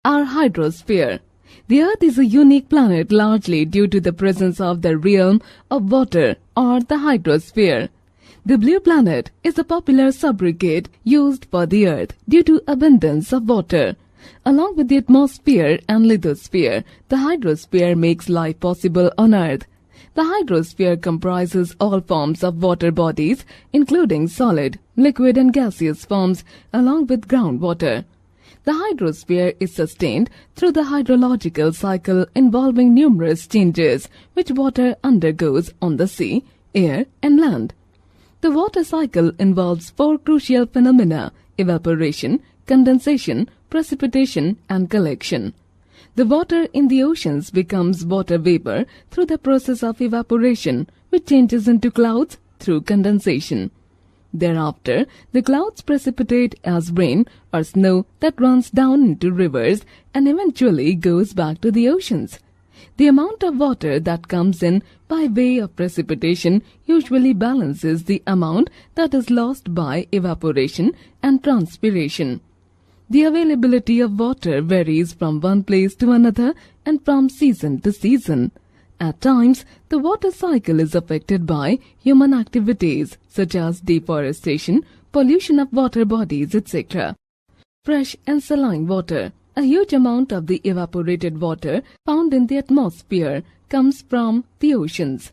Our hydrosphere. The Earth is a unique planet largely due to the presence of the realm of water or the hydrosphere. The blue planet is a popular sobriquet used for the Earth due to abundance of water. Along with the atmosphere and lithosphere, the hydrosphere makes life possible on Earth. The hydrosphere comprises all forms of water bodies, including solid, liquid and gaseous forms, along with groundwater. The hydrosphere is sustained through the hydrological cycle involving numerous changes which water undergoes on the sea, air and land. The water cycle involves four crucial phenomena: evaporation, condensation, precipitation and collection. The water in the oceans becomes water vapor through the process of evaporation, which changes into clouds through condensation. Thereafter, the clouds precipitate as rain or snow that runs down into rivers and eventually goes back to the oceans. The amount of water that comes in by way of precipitation usually balances the amount that is lost by evaporation and transpiration. The availability of water varies from one place to another and from season to season. At times, the water cycle is affected by human activities such as deforestation, pollution of water bodies, etc. Fresh and saline water. A huge amount of the evaporated water found in the atmosphere comes from the oceans.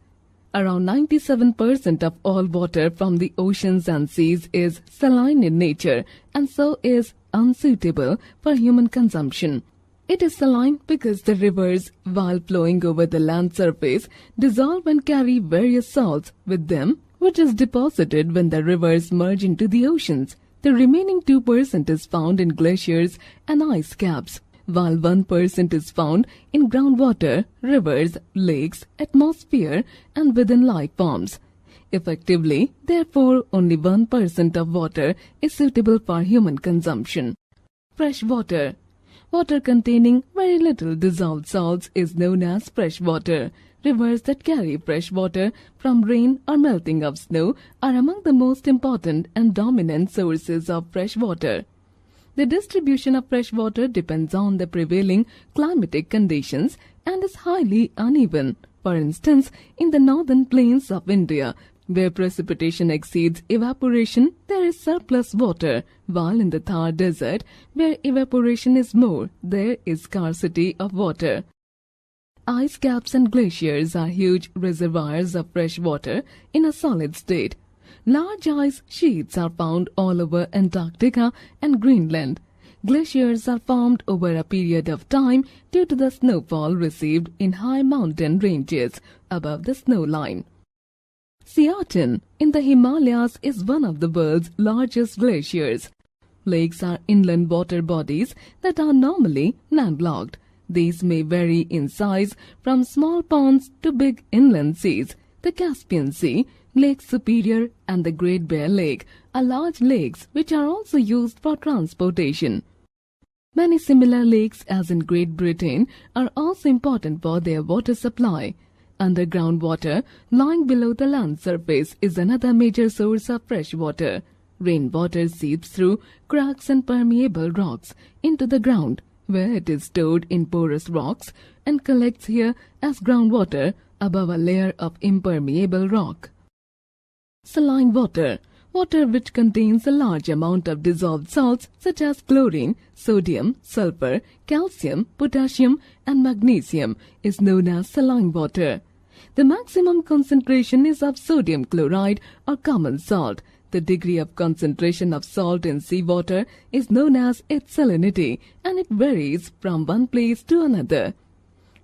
Around 97% of all water from the oceans and seas is saline in nature and so is unsuitable for human consumption. It is saline because the rivers, while flowing over the land surface, dissolve and carry various salts with them, which is deposited when the rivers merge into the oceans. The remaining 2% is found in glaciers and ice caps, while 1% is found in groundwater, rivers, lakes, atmosphere, and within life forms. Effectively, therefore, only 1% of water is suitable for human consumption. Fresh water. Water containing very little dissolved salts is known as fresh water. Rivers that carry fresh water from rain or melting of snow are among the most important and dominant sources of fresh water. The distribution of fresh water depends on the prevailing climatic conditions and is highly uneven. For instance, in the northern plains of India, where precipitation exceeds evaporation, there is surplus water, while in the Thar Desert, where evaporation is more, there is scarcity of water. Ice caps and glaciers are huge reservoirs of fresh water in a solid state. Large ice sheets are found all over Antarctica and Greenland. Glaciers are formed over a period of time due to the snowfall received in high mountain ranges above the snow line. Siachen in the Himalayas is one of the world's largest glaciers. Lakes are inland water bodies that are normally landlocked. These may vary in size from small ponds to big inland seas. The Caspian Sea, Lake Superior and the Great Bear Lake are large lakes which are also used for transportation. Many similar lakes as in Great Britain are also important for their water supply. Underground water lying below the land surface is another major source of fresh water. Rainwater seeps through cracks and permeable rocks into the ground, where it is stored in porous rocks and collects here as groundwater above a layer of impermeable rock. Saline water. Water which contains a large amount of dissolved salts such as chlorine, sodium, sulfur, calcium, potassium and magnesium is known as saline water. The maximum concentration is of sodium chloride or common salt. The degree of concentration of salt in seawater is known as its salinity and it varies from one place to another.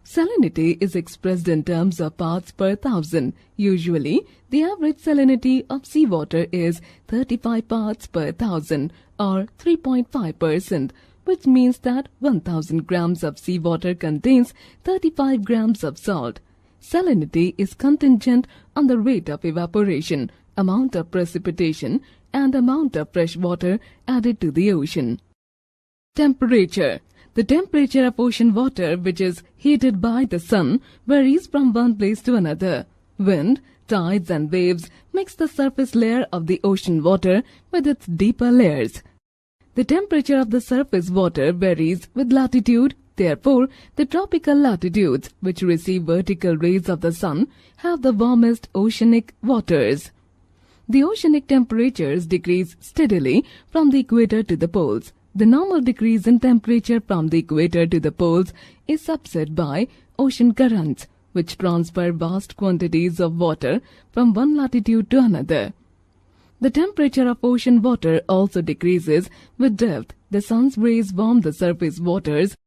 Salinity is expressed in terms of parts per thousand. Usually, the average salinity of seawater is 35 parts per thousand or 3.5%, which means that 1000 grams of seawater contains 35 grams of salt. Salinity is contingent on the rate of evaporation, amount of precipitation, and amount of fresh water added to the ocean. Temperature. The temperature of ocean water, which is heated by the sun, varies from one place to another. Wind, tides and waves mix the surface layer of the ocean water with its deeper layers. The temperature of the surface water varies with latitude. Therefore, the tropical latitudes, which receive vertical rays of the sun, have the warmest oceanic waters. The oceanic temperatures decrease steadily from the equator to the poles. The normal decrease in temperature from the equator to the poles is subset by ocean currents, which transfer vast quantities of water from one latitude to another. The temperature of ocean water also decreases with depth. The sun's rays warm the surface waters.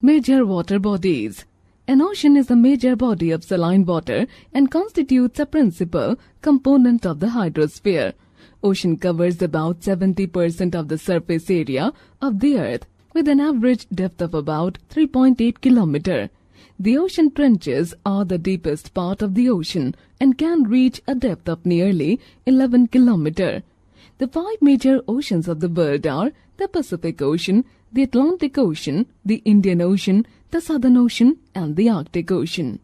Major water bodies. An ocean is a major body of saline water and constitutes a principal component of the hydrosphere. Ocean covers about 70% of the surface area of the earth with an average depth of about 3.8 kilometers. The ocean trenches are the deepest part of the ocean and can reach a depth of nearly 11 kilometers. The 5 major oceans of the world are the Pacific Ocean, the Atlantic Ocean, the Indian Ocean, the Southern Ocean, and the Arctic Ocean.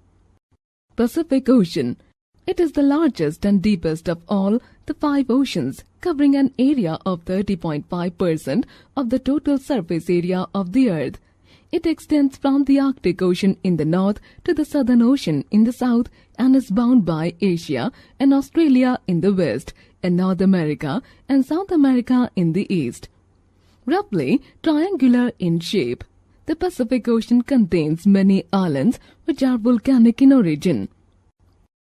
Pacific Ocean. It is the largest and deepest of all the 5 oceans, covering an area of 30.5% of the total surface area of the earth. It extends from the Arctic Ocean in the north to the Southern Ocean in the south and is bound by Asia and Australia in the west and North America and South America in the east. Roughly triangular in shape, the Pacific Ocean contains many islands which are volcanic in origin.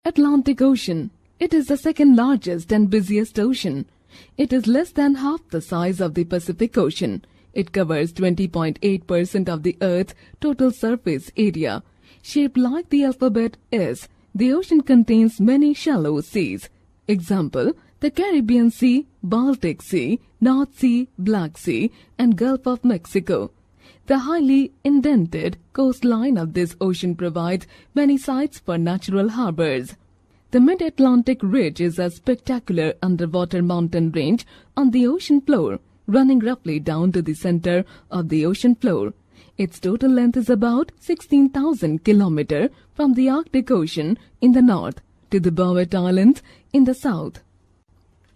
Atlantic Ocean. It is the second largest and busiest ocean. It is less than half the size of the Pacific Ocean. It covers 20.8% of the Earth's total surface area. Shaped like the alphabet S, the ocean contains many shallow seas. Example, the Caribbean Sea, Baltic Sea, North Sea, Black Sea, and Gulf of Mexico. The highly indented coastline of this ocean provides many sites for natural harbors. The Mid-Atlantic Ridge is a spectacular underwater mountain range on the ocean floor, running roughly down to the center of the ocean floor. Its total length is about 16,000 kilometers from the Arctic Ocean in the north to the Bouvet Islands in the south.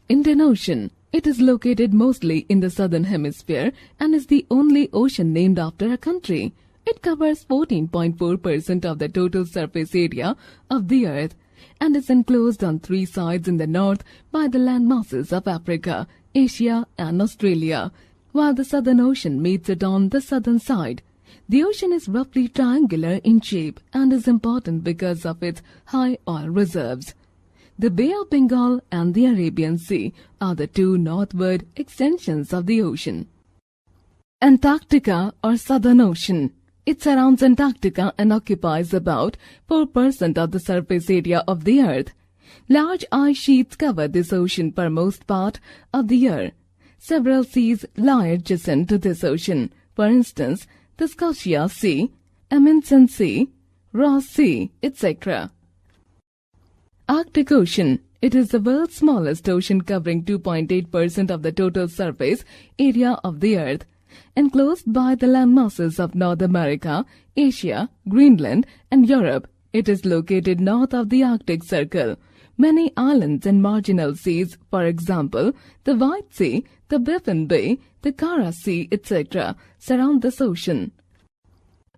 Indian Ocean. It is located mostly in the southern hemisphere and is the only ocean named after a country. It covers 14.4% of the total surface area of the earth and is enclosed on 3 sides in the north by the land masses of Africa, Asia and Australia, while the Southern Ocean meets it on the southern side. The ocean is roughly triangular in shape and is important because of its high oil reserves. The Bay of Bengal and the Arabian Sea are the 2 northward extensions of the ocean. Antarctica or Southern Ocean. It surrounds Antarctica and occupies about 4% of the surface area of the earth. Large ice sheets cover this ocean for most part of the year. Several seas lie adjacent to this ocean. For instance, the Scotia Sea, Amundsen Sea, Ross Sea, etc. Arctic Ocean. It is the world's smallest ocean, covering 2.8% of the total surface area of the earth. Enclosed by the land masses of North America, Asia, Greenland, and Europe, it is located north of the Arctic Circle. Many islands and marginal seas, for example, the White Sea, the Baffin Bay, the Kara Sea, etc., surround this ocean.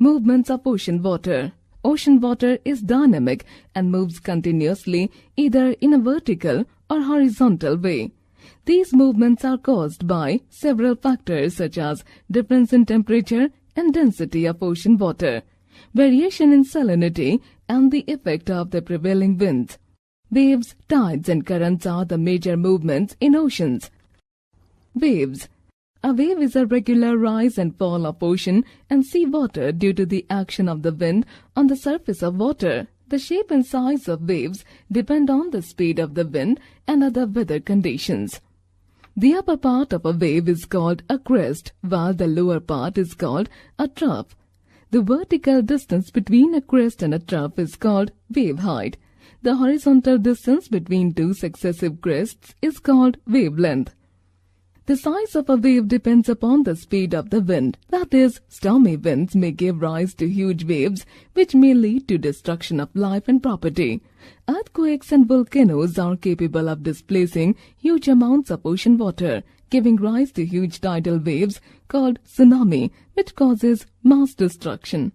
Movements of ocean water. Ocean water is dynamic and moves continuously either in a vertical or horizontal way. These movements are caused by several factors such as difference in temperature and density of ocean water, variation in salinity, and the effect of the prevailing winds. Waves, tides, and currents are the major movements in oceans. Waves. A wave is a regular rise and fall of ocean and sea water due to the action of the wind on the surface of water. The shape and size of waves depend on the speed of the wind and other weather conditions. The upper part of a wave is called a crest, while the lower part is called a trough. The vertical distance between a crest and a trough is called wave height. The horizontal distance between 2 successive crests is called wavelength. The size of a wave depends upon the speed of the wind. That is, stormy winds may give rise to huge waves, which may lead to destruction of life and property. Earthquakes and volcanoes are capable of displacing huge amounts of ocean water, giving rise to huge tidal waves called tsunami, which causes mass destruction.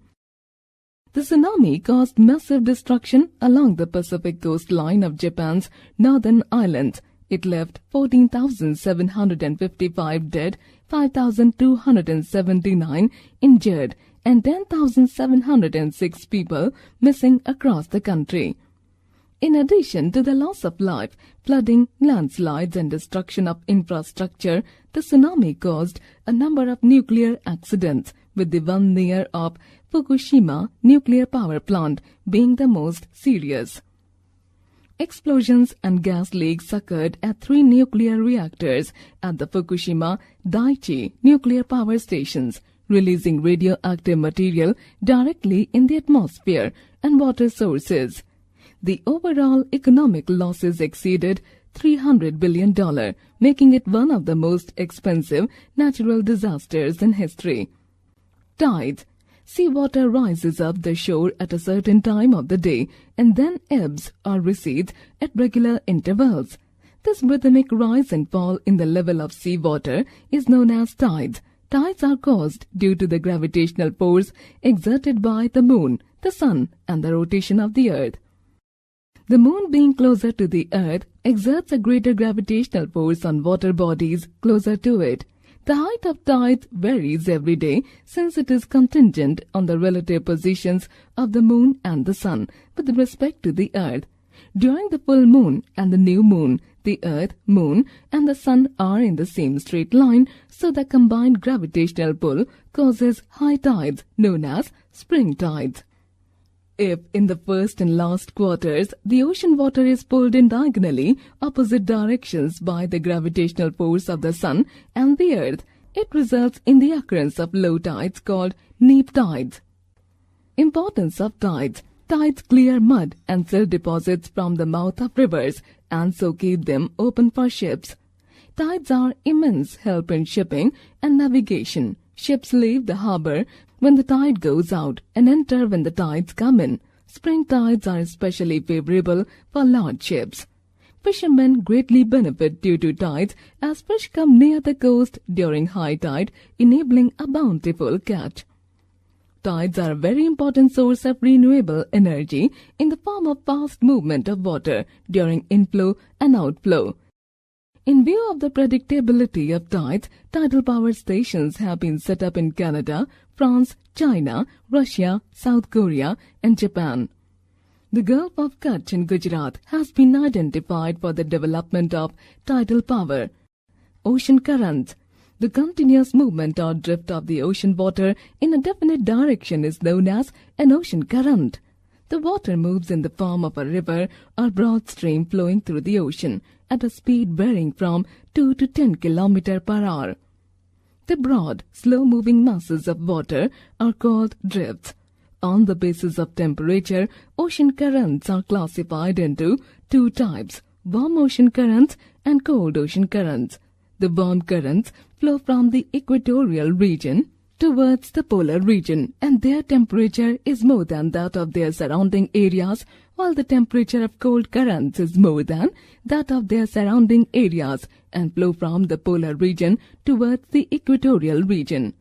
The tsunami caused massive destruction along the Pacific coastline of Japan's northern islands. It left 14,755 dead, 5,279 injured, and 10,706 people missing across the country. In addition to the loss of life, flooding, landslides, and destruction of infrastructure, the tsunami caused a number of nuclear accidents, with the one near of Fukushima nuclear power plant being the most serious. Explosions and gas leaks occurred at 3 nuclear reactors at the Fukushima Daiichi nuclear power stations, releasing radioactive material directly in the atmosphere and water sources. The overall economic losses exceeded $300 billion, making it one of the most expensive natural disasters in history. Tides. Seawater rises up the shore at a certain time of the day and then ebbs or recedes at regular intervals. This rhythmic rise and fall in the level of seawater is known as tides. Tides are caused due to the gravitational force exerted by the moon, the sun, and the rotation of the earth. The moon, being closer to the earth, exerts a greater gravitational force on water bodies closer to it. The height of tides varies every day since it is contingent on the relative positions of the moon and the sun with respect to the earth. During the full moon and the new moon, the earth, moon, and the sun are in the same straight line, so the combined gravitational pull causes high tides known as spring tides. If in the first and last quarters the ocean water is pulled in diagonally opposite directions by the gravitational force of the sun and the earth, it results in the occurrence of low tides called neap tides. Importance of tides. Tides clear mud and silt deposits from the mouth of rivers and so keep them open for ships. Tides are immense help in shipping and navigation. Ships leave the harbor when the tide goes out and enter when the tides come in. Spring tides are especially favorable for large ships. Fishermen greatly benefit due to tides as fish come near the coast during high tide, enabling a bountiful catch. Tides are a very important source of renewable energy in the form of fast movement of water during inflow and outflow. In view of the predictability of tides, tidal power stations have been set up in Canada, France, China, Russia, South Korea, and Japan. The Gulf of Kutch in Gujarat has been identified for the development of tidal power. Ocean currents. The continuous movement or drift of the ocean water in a definite direction is known as an ocean current. The water moves in the form of a river or broad stream flowing through the ocean at a speed varying from 2 to 10 km per hour. The broad, slow-moving masses of water are called drifts. On the basis of temperature, ocean currents are classified into 2 types, warm ocean currents and cold ocean currents. The warm currents flow from the equatorial region towards the polar region, and their temperature is more than that of their surrounding areas, while the temperature of cold currents is more than that of their surrounding areas and flow from the polar region towards the equatorial region.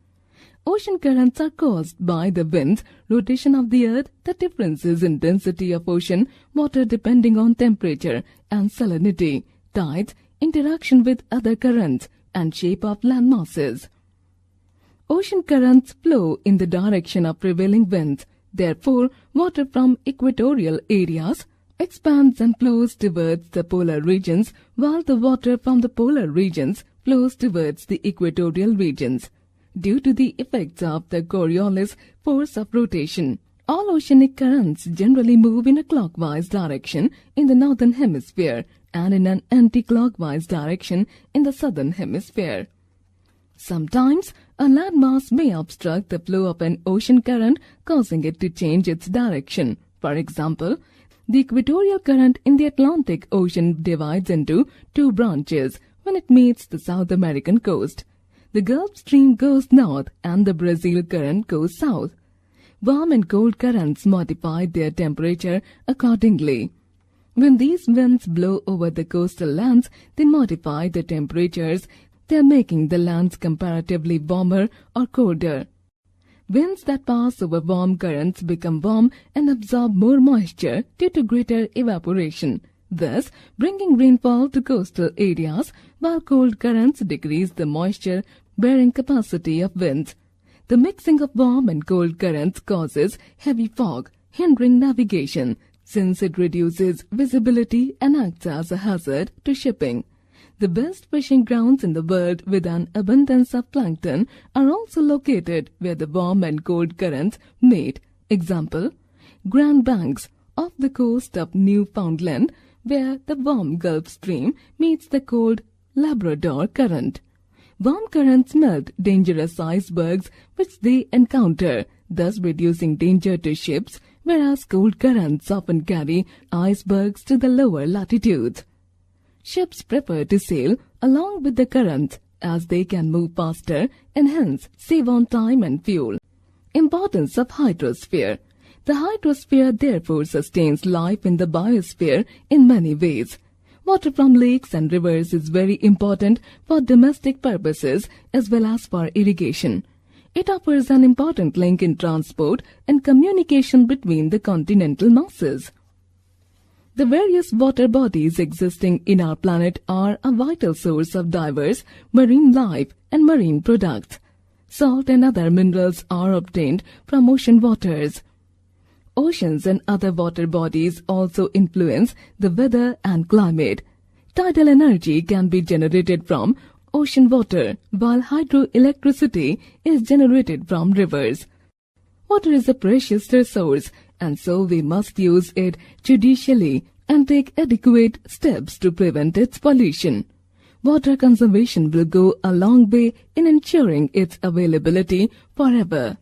Ocean currents are caused by the winds, rotation of the earth, the differences in density of ocean water depending on temperature and salinity, tides, interaction with other currents, and shape of land masses. Ocean currents flow in the direction of prevailing winds. Therefore, water from equatorial areas expands and flows towards the polar regions, while the water from the polar regions flows towards the equatorial regions. Due to the effects of the Coriolis force of rotation, all oceanic currents generally move in a clockwise direction in the northern hemisphere and in an anti-clockwise direction in the southern hemisphere. Sometimes, a landmass may obstruct the flow of an ocean current, causing it to change its direction. For example, the equatorial current in the Atlantic Ocean divides into 2 branches when it meets the South American coast. The Gulf Stream goes north and the Brazil current goes south. Warm and cold currents modify their temperature accordingly. When these winds blow over the coastal lands, they modify the temperatures. they are making the lands comparatively warmer or colder. Winds that pass over warm currents become warm and absorb more moisture due to greater evaporation, thus bringing rainfall to coastal areas, while cold currents decrease the moisture-bearing capacity of winds. The mixing of warm and cold currents causes heavy fog, hindering navigation, since it reduces visibility and acts as a hazard to shipping. The best fishing grounds in the world with an abundance of plankton are also located where the warm and cold currents meet. Example, Grand Banks off the coast of Newfoundland, where the warm Gulf Stream meets the cold Labrador Current. Warm currents melt dangerous icebergs which they encounter, thus reducing danger to ships, whereas cold currents often carry icebergs to the lower latitudes. Ships prefer to sail along with the currents as they can move faster and hence save on time and fuel. Importance of hydrosphere. The hydrosphere therefore sustains life in the biosphere in many ways. Water from lakes and rivers is very important for domestic purposes as well as for irrigation. It offers an important link in transport and communication between the continental masses. The various water bodies existing in our planet are a vital source of diverse marine life and marine products. Salt and other minerals are obtained from ocean waters. Oceans and other water bodies also influence the weather and climate. Tidal energy can be generated from ocean water, while hydroelectricity is generated from rivers. Water is a precious resource, and so we must use it judiciously and take adequate steps to prevent its pollution. Water conservation will go a long way in ensuring its availability forever.